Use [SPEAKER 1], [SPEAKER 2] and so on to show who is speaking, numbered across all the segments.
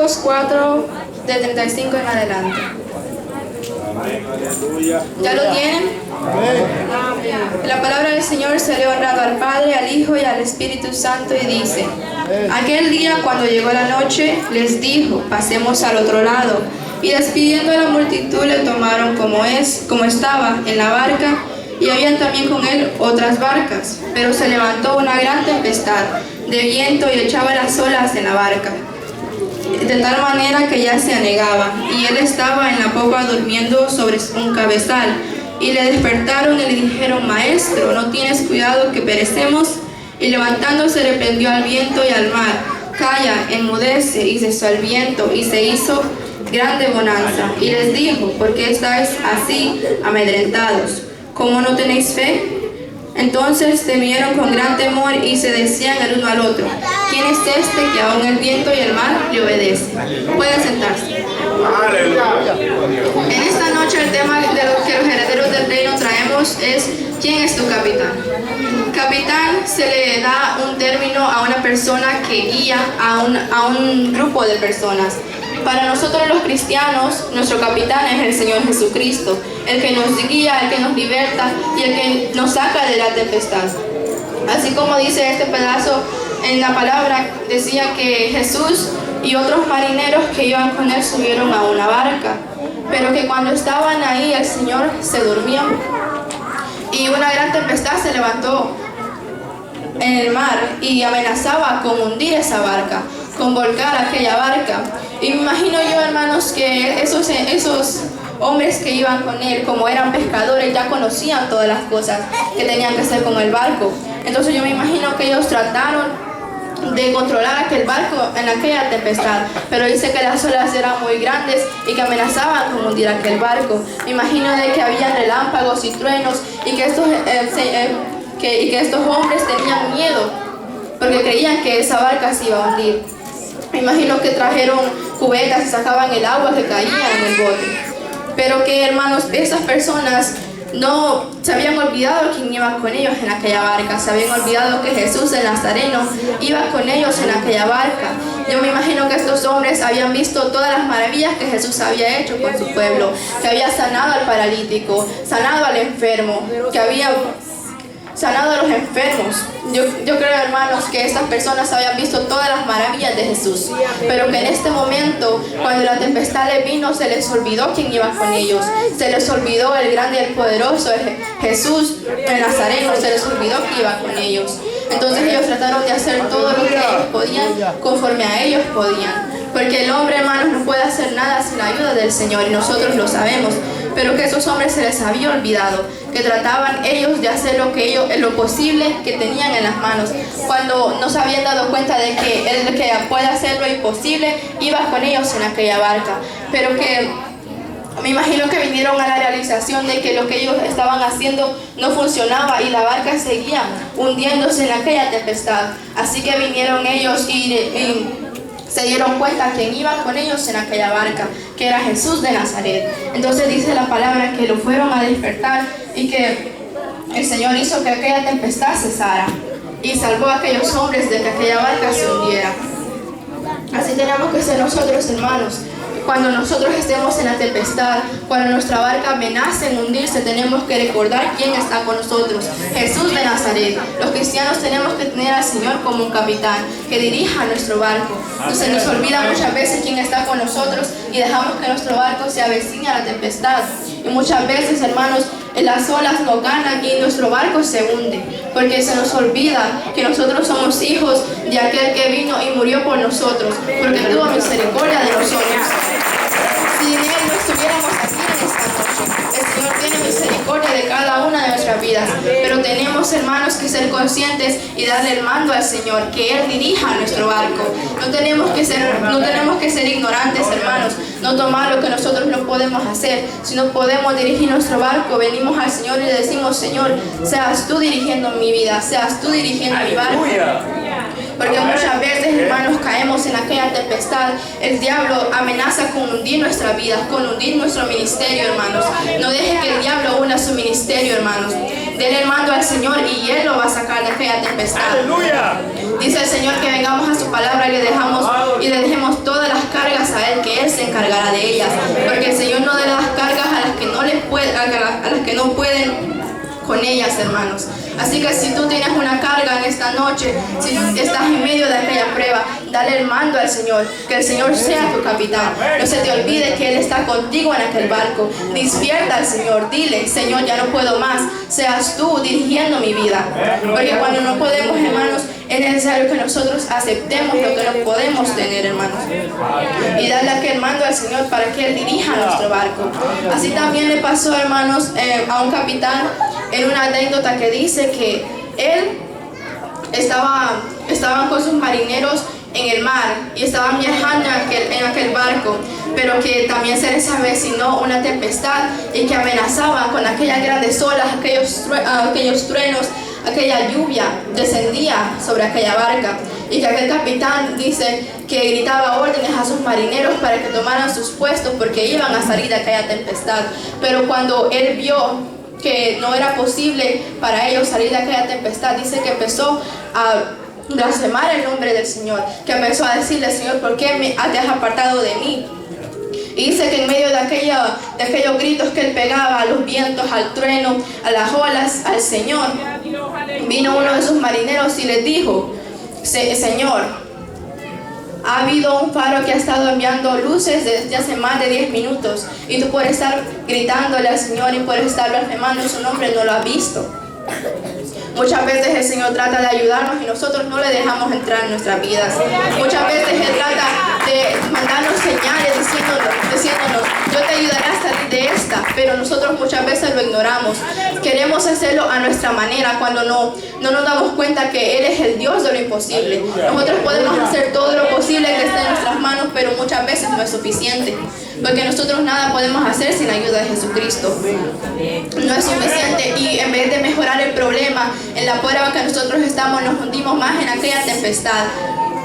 [SPEAKER 1] Marcos 4, de 35 en adelante. ¿Ya lo tienen? La palabra del Señor se le ha honrado al Padre, al Hijo y al Espíritu Santo y dice: aquel día cuando llegó la noche, les dijo: pasemos al otro lado. Y despidiendo a la multitud le tomaron como estaba en la barca, y habían también con él otras barcas. Pero se levantó una gran tempestad de viento y echaba las olas en la barca, de tal manera que ya se anegaba, y él estaba en la popa durmiendo sobre un cabezal. Y le despertaron y le dijeron: Maestro, ¿no tienes cuidado que perecemos? Y levantándose reprendió al viento y al mar: Calla, enmudece. Y cesó el viento, y se hizo grande bonanza. Y les dijo: ¿por qué estáis así amedrentados? ¿Cómo no tenéis fe? Entonces temieron con gran temor y se decían el uno al otro: ¿quién es este que aún el viento y el mar le obedece? Pueden sentarse. En esta noche el tema de lo que los herederos del reino traemos es: ¿quién es tu capitán? Capitán se le da un término a una persona que guía a un grupo de personas. Para nosotros los cristianos, nuestro capitán es el Señor Jesucristo, el que nos guía, el que nos liberta y el que nos saca de la tempestad. Así como dice este pedazo en la palabra, decía que Jesús y otros marineros que iban con él subieron a una barca, pero que cuando estaban ahí el Señor se durmió y una gran tempestad se levantó en el mar y amenazaba con hundir esa barca, con volcar aquella barca. Y me imagino yo, hermanos, que esos hombres que iban con él, como eran pescadores, ya conocían todas las cosas que tenían que hacer con el barco. Entonces yo me imagino que ellos trataron de controlar aquel barco en aquella tempestad, pero dice que las olas eran muy grandes y que amenazaban con hundir aquel barco. Me imagino de que había relámpagos y truenos y que estos hombres tenían miedo porque creían que esa barca se iba a hundir. Me imagino que trajeron cubetas y sacaban el agua que caía en el bote. Pero que, hermanos, esas personas no se habían olvidado quién iba con ellos en aquella barca. Se habían olvidado que Jesús el Nazareno iba con ellos en aquella barca. Yo me imagino que estos hombres habían visto todas las maravillas que Jesús había hecho con su pueblo, que había sanado al paralítico, sanado al enfermo, que había sanado a los enfermos. Yo creo, hermanos, que estas personas habían visto todas las maravillas de Jesús, pero que en este momento, cuando la tempestad les vino, se les olvidó quién iba con ellos, se les olvidó el grande y el poderoso Jesús el Nazareno, se les olvidó que iba con ellos. Entonces ellos trataron de hacer todo lo que ellos podían, conforme a ellos podían, porque el hombre, hermanos, no puede hacer nada sin la ayuda del Señor, y nosotros lo sabemos. Pero que a esos hombres se les había olvidado, que trataban ellos de hacer lo posible que tenían en las manos, cuando no se habían dado cuenta de que el que puede hacer lo imposible iba con ellos en aquella barca. Pero que me imagino que vinieron a la realización de que lo que ellos estaban haciendo no funcionaba y la barca seguía hundiéndose en aquella tempestad. Así que vinieron ellos y se dieron cuenta quién iba con ellos en aquella barca, que era Jesús de Nazaret. Entonces dice la palabra que lo fueron a despertar y que el Señor hizo que aquella tempestad cesara y salvó a aquellos hombres de que aquella barca se hundiera. Así tenemos que ser nosotros, hermanos. Cuando nosotros estemos en la tempestad, cuando nuestra barca amenace en hundirse, tenemos que recordar quién está con nosotros: Jesús de Nazaret. Los cristianos tenemos que tener al Señor como un capitán que dirija nuestro barco. Entonces nos olvida muchas veces quién está con nosotros y dejamos que nuestro barco se avecine a la tempestad. Y muchas veces, hermanos, las olas nos ganan y nuestro barco se hunde, porque se nos olvida que nosotros somos hijos de aquel que vino y murió por nosotros, porque tuvo misericordia de nosotros. Si en Él no estuviéramos aquí en esta noche, el Señor tiene misericordia de cada una de nuestras vidas, pero tenemos, hermanos, que ser conscientes y darle el mando al Señor, que Él dirija nuestro barco. No tenemos que ser ignorantes, hermanos, no tomar lo que nosotros no podemos hacer, sino podemos dirigir nuestro barco. Venimos al Señor y le decimos: Señor, seas tú dirigiendo mi vida, seas tú dirigiendo mi barco. Porque muchas veces, hermanos, caemos en aquella tempestad. El diablo amenaza con hundir nuestra vida, con hundir nuestro ministerio, hermanos. No deje que el diablo hunda su ministerio, hermanos. Denle el mando al Señor y Él lo va a sacar de aquella tempestad. Dice el Señor que vengamos a su palabra y le dejemos todas las cargas que Él se encargará de ellas, porque el Señor no da las cargas a las que no les puede, a las que no pueden con ellas, hermanos. Así que si tú tienes una carga en esta noche, si estás en medio de aquella prueba, dale el mando al Señor, que el Señor sea tu capitán. No se te olvide que Él está contigo en aquel barco. Despierta al Señor, dile: Señor, ya no puedo más, seas tú dirigiendo mi vida. Porque cuando no podemos, hermanos, es necesario que nosotros aceptemos lo que no podemos tener, hermanos, y darle aquel mando al Señor para que Él dirija nuestro barco. Así también le pasó, hermanos, a un capitán en una anécdota que dice que él estaban con sus marineros en el mar y estaban viajando en aquel barco, pero que también se les avecinó una tempestad y que amenazaban con aquellas grandes olas, aquellos truenos, aquella lluvia descendía sobre aquella barca, y que aquel capitán dice que gritaba órdenes a sus marineros para que tomaran sus puestos porque iban a salir de aquella tempestad. Pero cuando él vio que no era posible para ellos salir de aquella tempestad, dice que empezó a blasfemar el nombre del Señor, que empezó a decirle: Señor, ¿por qué te has apartado de mí? Y dice que en medio de aquellos gritos que él pegaba a los vientos, al trueno, a las olas, al Señor, vino uno de sus marineros y les dijo: Señor, ha habido un faro que ha estado enviando luces desde hace más de 10 minutos y tú, por estar gritándole al Señor y por estar blasfemando en su nombre, no lo has visto. Muchas veces el Señor trata de ayudarnos y nosotros no le dejamos entrar en nuestras vidas. Muchas veces Él trata de mandarnos señales diciéndonos: yo te ayudaré a salir de esta, pero nosotros muchas veces lo ignoramos. Queremos hacerlo a nuestra manera cuando no nos damos cuenta que Él es el Dios de lo imposible. Nosotros podemos hacer todo lo posible que esté en nuestras manos, pero muchas veces no es suficiente, porque nosotros nada podemos hacer sin la ayuda de Jesucristo. No es suficiente, y en vez de mejorar el problema, en la prueba que nosotros estamos, nos hundimos más en aquella tempestad.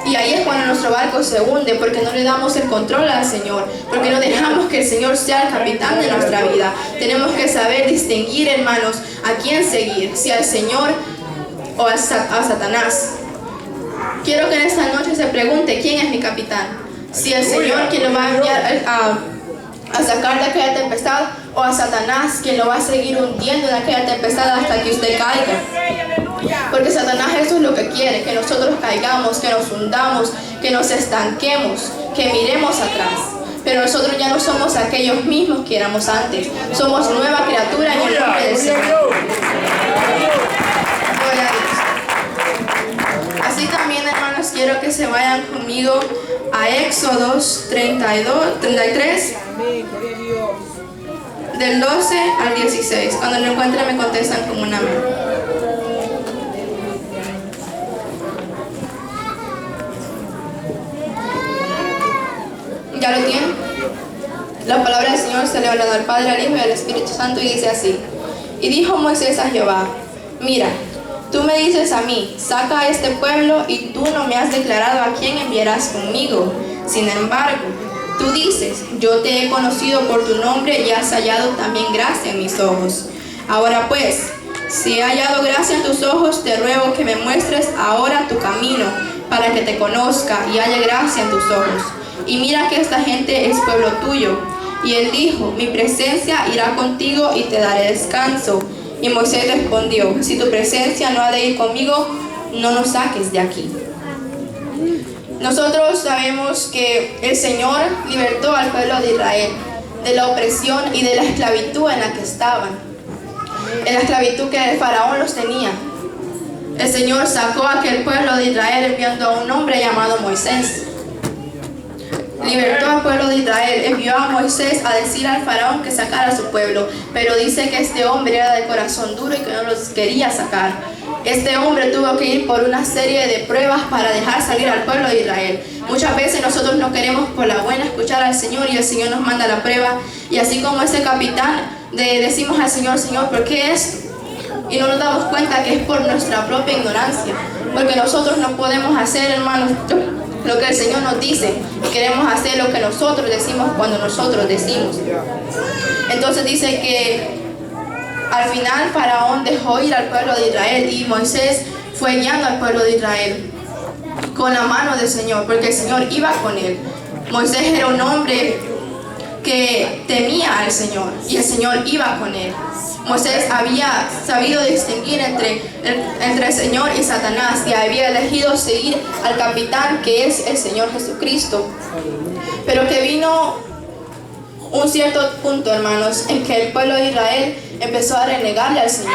[SPEAKER 1] Y ahí es cuando nuestro barco se hunde, porque no le damos el control al Señor, porque no dejamos que el Señor sea el capitán de nuestra vida. Tenemos que saber distinguir, hermanos, a quién seguir, si al Señor o a Satanás. Quiero que en esta noche se pregunte: ¿quién es mi capitán? Si el Señor, quien lo va a enviar a sacar de aquella tempestad, o a Satanás, quien lo va a seguir hundiendo en aquella tempestad hasta que usted caiga. Porque Satanás eso es lo que quiere, que nosotros caigamos, que nos hundamos, que nos estanquemos, que miremos atrás. Pero nosotros ya no somos aquellos mismos que éramos antes. Somos nueva criatura en el nombre del Señor. Gloria a Dios. Así también, hermanos, quiero que se vayan conmigo a Éxodos 33, del 12 al 16. Cuando lo encuentren me contestan con un amén. ¿Ya lo tienen? La palabra del Señor se le habla al Padre, al Hijo y al Espíritu Santo, y dice así: y dijo Moisés a Jehová: mira, tú me dices a mí, saca a este pueblo, y tú no me has declarado a quién enviarás conmigo. Sin embargo, tú dices: yo te he conocido por tu nombre y has hallado también gracia en mis ojos. Ahora pues, si he hallado gracia en tus ojos, te ruego que me muestres ahora tu camino, para que te conozca y haya gracia en tus ojos. Y mira que esta gente es pueblo tuyo. Y él dijo: mi presencia irá contigo y te daré descanso. Y Moisés respondió: si tu presencia no ha de ir conmigo, no nos saques de aquí. Nosotros sabemos que el Señor libertó al pueblo de Israel de la opresión y de la esclavitud en la que estaban, en la esclavitud que el faraón los tenía. El Señor sacó a aquel pueblo de Israel enviando a un hombre llamado Moisés. Libertó al pueblo de Israel, envió a Moisés a decir al faraón que sacara a su pueblo, pero dice que este hombre era de corazón duro y que no los quería sacar. Este hombre tuvo que ir por una serie de pruebas para dejar salir al pueblo de Israel. Muchas veces nosotros no queremos por la buena escuchar al Señor, y el Señor nos manda la prueba, y así como ese capitán decimos al Señor: Señor, ¿por qué es? Y no nos damos cuenta que es por nuestra propia ignorancia, porque nosotros no podemos hacer, hermanos, lo que el Señor nos dice, y queremos hacer lo que nosotros decimos cuando nosotros decimos. Entonces dice que al final Faraón dejó ir al pueblo de Israel, y Moisés fue guiando al pueblo de Israel con la mano del Señor, porque el Señor iba con él. Moisés era un hombre que temía al Señor y el Señor iba con él. Moisés había sabido distinguir entre el Señor y Satanás y había elegido seguir al capitán, que es el Señor Jesucristo. Pero que vino un cierto punto, hermanos, en que el pueblo de Israel empezó a renegarle al Señor.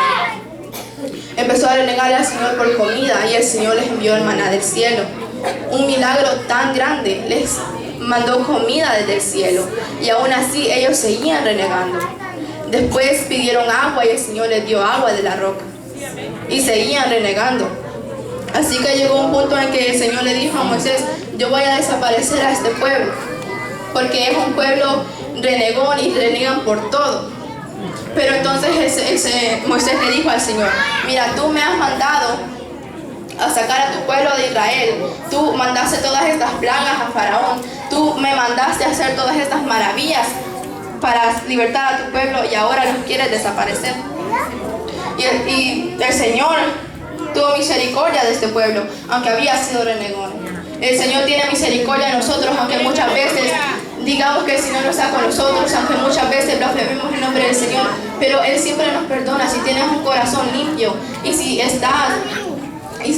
[SPEAKER 1] Empezó a renegarle al Señor por comida y el Señor les envió el maná del cielo. Un milagro tan grande, les mandó comida desde el cielo y aún así ellos seguían renegando. Después pidieron agua y el Señor les dio agua de la roca y seguían renegando. Así que llegó un punto en que el Señor le dijo a Moisés: yo voy a desaparecer a este pueblo, porque es un pueblo renegón y renegan por todo. Pero entonces Moisés le dijo al Señor: mira, tú me has mandado a sacar a tu pueblo de Israel, tú mandaste todas estas plagas a Faraón, tú me mandaste a hacer todas estas maravillas para libertar a tu pueblo y ahora los quieres desaparecer. Y el Señor tuvo misericordia de este pueblo, aunque había sido renegón. El Señor tiene misericordia de nosotros, aunque muchas veces digamos que el Señor no está con nosotros, aunque muchas veces blasfememos el nombre del Señor, pero Él siempre nos perdona si tienes un corazón limpio y si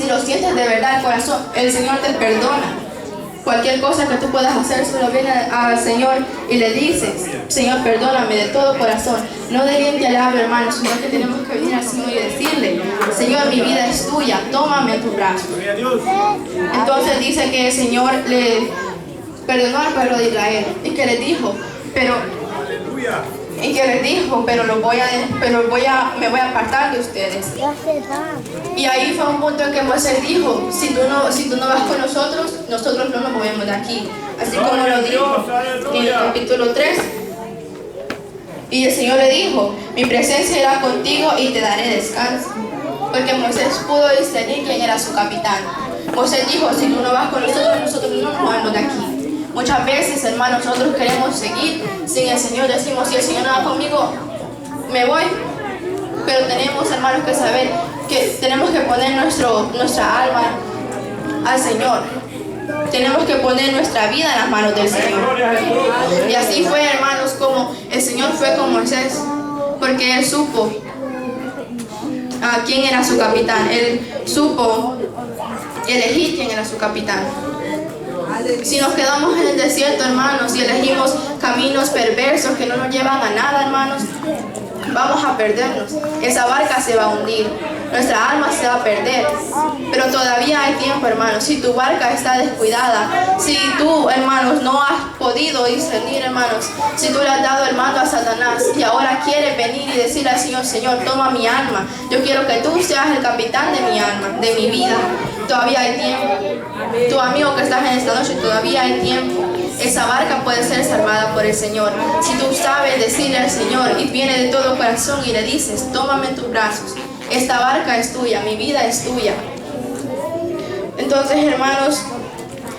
[SPEAKER 1] lo sientes de verdad el corazón, el Señor te perdona. Cualquier cosa que tú puedas hacer, solo viene al Señor y le dices: Señor, perdóname de todo corazón. No de diente al labio, hermano, sino que tenemos que venir al Señor y decirle: Señor, mi vida es tuya, tómame en tus brazos. Entonces dice que el Señor le perdonó al pueblo de Israel y que les dijo: me voy a apartar de ustedes. Y ahí fue un punto en que Moisés dijo: si tú no vas con nosotros, nosotros no nos movemos de aquí. Así como lo dijo en el capítulo 3. Y el Señor le dijo: mi presencia irá contigo y te daré descanso. Porque Moisés pudo discernir quién era su capitán. Moisés dijo: si tú no vas con nosotros, nosotros no nos movemos de aquí. Muchas veces, hermanos, nosotros queremos seguir sin el Señor. Decimos: si el Señor no va conmigo, me voy. Pero tenemos, hermanos, que saber que tenemos que poner nuestra alma al Señor. Tenemos que poner nuestra vida en las manos del Señor. Y así fue, hermanos, como el Señor fue con Moisés, porque Él supo a quién era su capitán. Él supo elegir quién era su capitán. Si nos quedamos en el desierto, hermanos, y elegimos caminos perversos que no nos llevan a nada, hermanos, vamos a perdernos. Esa barca se va a hundir, nuestra alma se va a perder. Pero todavía hay tiempo, hermanos. Si tu barca está descuidada, si tú, hermanos, no has podido discernir, hermanos, si tú le has dado el mando a Satanás y ahora quieres venir y decirle al Señor: Señor, toma mi alma, yo quiero que tú seas el capitán de mi alma, de mi vida, todavía hay tiempo. Tu amigo que estás en esta noche, todavía hay tiempo. Esa barca puede ser salvada por el Señor. Si tú sabes decirle al Señor y viene de todo corazón y le dices: tómame en tus brazos, esta barca es tuya, mi vida es tuya. Entonces, hermanos,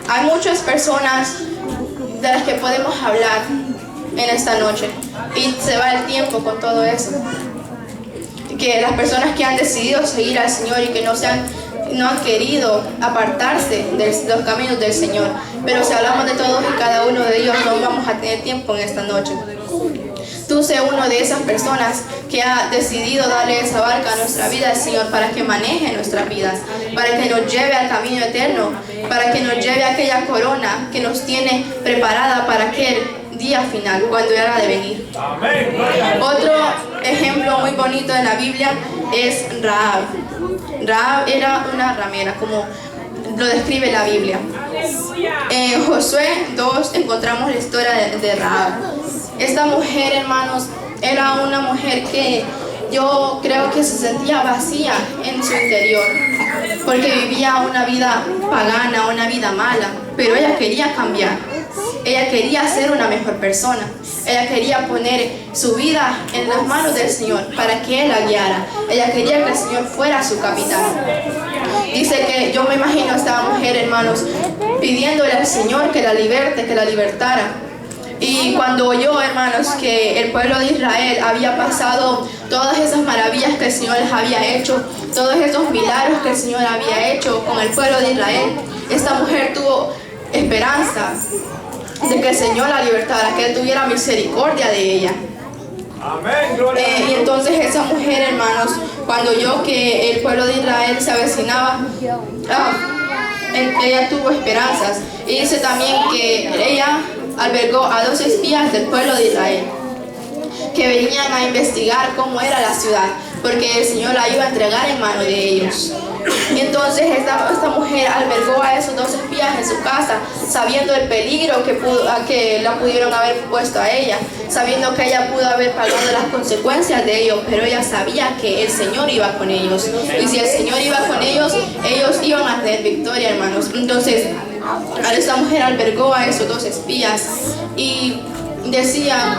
[SPEAKER 1] hay muchas personas de las que podemos hablar en esta noche y se va el tiempo con todo eso. Que las personas que han decidido seguir al Señor y que no han querido apartarse de los caminos del Señor. Pero si hablamos de todos y cada uno de ellos, no vamos a tener tiempo en esta noche. Tú sé uno de esas personas que ha decidido darle esa barca a nuestra vida al Señor para que maneje nuestras vidas, para que nos lleve al camino eterno, para que nos lleve a aquella corona que nos tiene preparada para aquel día final, cuando era de venir. Otro ejemplo muy bonito en la Biblia es Rahab. Rahab era una ramera, como lo describe la Biblia. En Josué 2 encontramos la historia de Rahab. Esta mujer, hermanos, era una mujer que yo creo que se sentía vacía en su interior, porque vivía una vida pagana, una vida mala, pero ella quería cambiar. Ella quería ser una mejor persona. Ella quería poner su vida en las manos del Señor para que Él la guiara. Ella quería que el Señor fuera su capitán. Dice que yo me imagino a esta mujer, hermanos, pidiéndole al Señor que la liberte, que la libertara. Y cuando oyó, hermanos, que el pueblo de Israel había pasado todas esas maravillas que el Señor les había hecho, todos esos milagros que el Señor había hecho con el pueblo de Israel, esta mujer tuvo esperanza de que el Señor la libertara, que Él tuviera misericordia de ella.
[SPEAKER 2] Amén, gloria a Dios.
[SPEAKER 1] Y entonces esa mujer, hermanos, cuando oyó que el pueblo de Israel se avecinaba, ella tuvo esperanzas. Y dice también que ella albergó a 2 espías del pueblo de Israel que venían a investigar cómo era la ciudad, porque el Señor la iba a entregar en manos de ellos. Y entonces esta mujer albergó a esos 2 espías en su casa, sabiendo el peligro que la pudieron haber puesto a ella, sabiendo que ella pudo haber pagado las consecuencias de ellos, pero ella sabía que el Señor iba con ellos. Y si el Señor iba con ellos, ellos iban a tener victoria, hermanos. Entonces, esta mujer albergó a esos 2 espías y decía,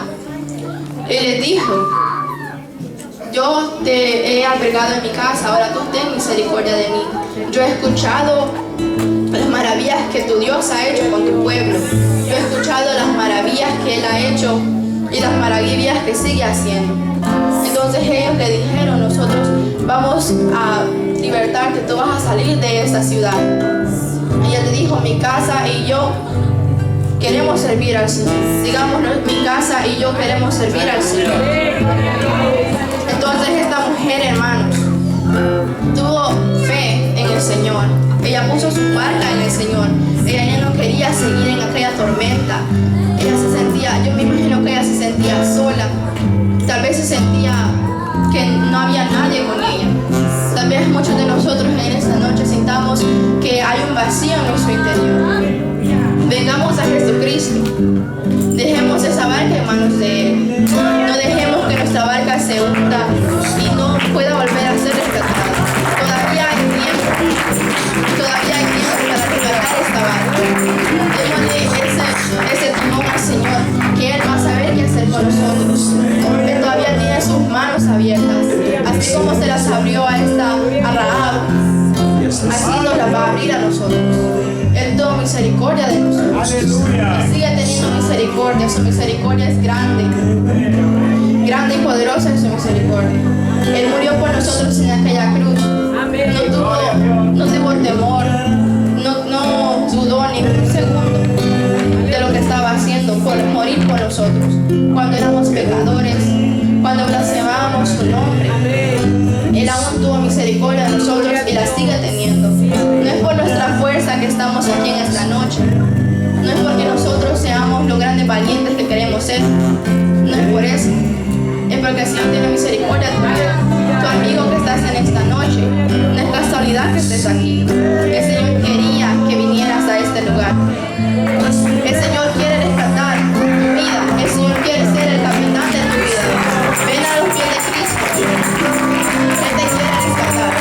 [SPEAKER 1] él les dijo: yo te he albergado en mi casa, ahora tú ten misericordia de mí. Yo he escuchado las maravillas que tu Dios ha hecho con tu pueblo. Yo he escuchado las maravillas que Él ha hecho y las maravillas que sigue haciendo. Entonces ellos le dijeron: nosotros vamos a libertarte, tú vas a salir de esta ciudad. Y Él le dijo: mi casa y yo queremos servir al Señor. Digámoslo, mi casa y yo queremos servir al Señor. Entonces esta mujer, hermanos, tuvo fe en el Señor. Ella puso su marca en el Señor. Ella ya no quería seguir en aquella tormenta. Ella se sentía, yo me imagino que ella se sentía sola. Tal vez se sentía que no había nadie con ella. Tal vez muchos de nosotros en esta noche sintamos que hay un vacío en nuestro interior. Vengamos a Jesucristo. Dejemos esa barca en manos de Él. No dejemos que nuestra barca se hunda y no pueda volver a ser rescatada. Todavía hay tiempo. Todavía hay tiempo para rescatar esta barca. Démosle ese timón al Señor, que Él va a saber qué hacer con nosotros. Él todavía tiene sus manos abiertas. Así como se las abrió a Rahab, así nos las va a abrir a nosotros. Él tuvo misericordia de nosotros. Y sigue teniendo misericordia. Su misericordia es grande. Grande y poderosa es su misericordia. Él murió por nosotros en aquella cruz. No tuvo temor. No dudó ni un segundo de lo que estaba haciendo por morir por nosotros. Cuando éramos pecadores, cuando blasfemábamos su nombre, Él aún tuvo misericordia de nosotros y la sigue teniendo. No es por nuestra fuerza que estamos aquí en esta noche. No es porque nosotros seamos los grandes valientes que queremos ser. No es por eso. Es porque el Señor tiene misericordia de tu amigo que estás en esta noche. No es casualidad que estés aquí. El Señor quería que vinieras a este lugar. El Señor quiere rescatar tu vida. El Señor quiere ser el capitán de tu vida. Ven a los pies de Cristo. Él te quiere rescatar.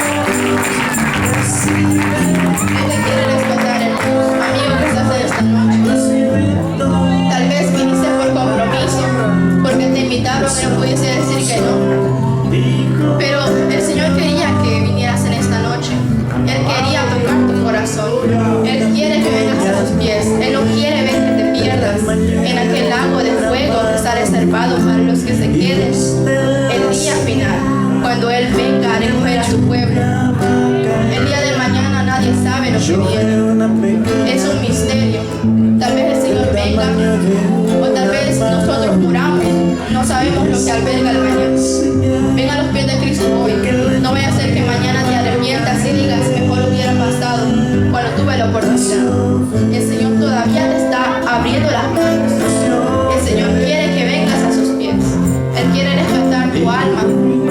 [SPEAKER 1] Él te quiere rescatar, hermano, amigo que estás en esta noche. Tal vez viniste por compromiso, porque te invitaron y no pudiste decir que no. Pero el Señor quería que vinieras en esta noche. Él quería tocar tu corazón. Él quiere que vengas a sus pies. Él no quiere ver que te pierdas en aquel lago de fuego que está reservado para los que se queden el día final, cuando Él venga a recoger a su pueblo. El día de mañana nadie sabe lo que viene. Es un misterio. Tal vez el Señor venga, o tal vez nosotros muramos. No sabemos lo que alberga el mañana. Ven a los pies de Cristo hoy. No vaya a ser que mañana te arrepientas y digas: mejor hubiera pasado cuando tuve la oportunidad. El Señor todavía te está abriendo las manos. El Señor quiere que vengas a sus pies. Él quiere rescatar tu alma.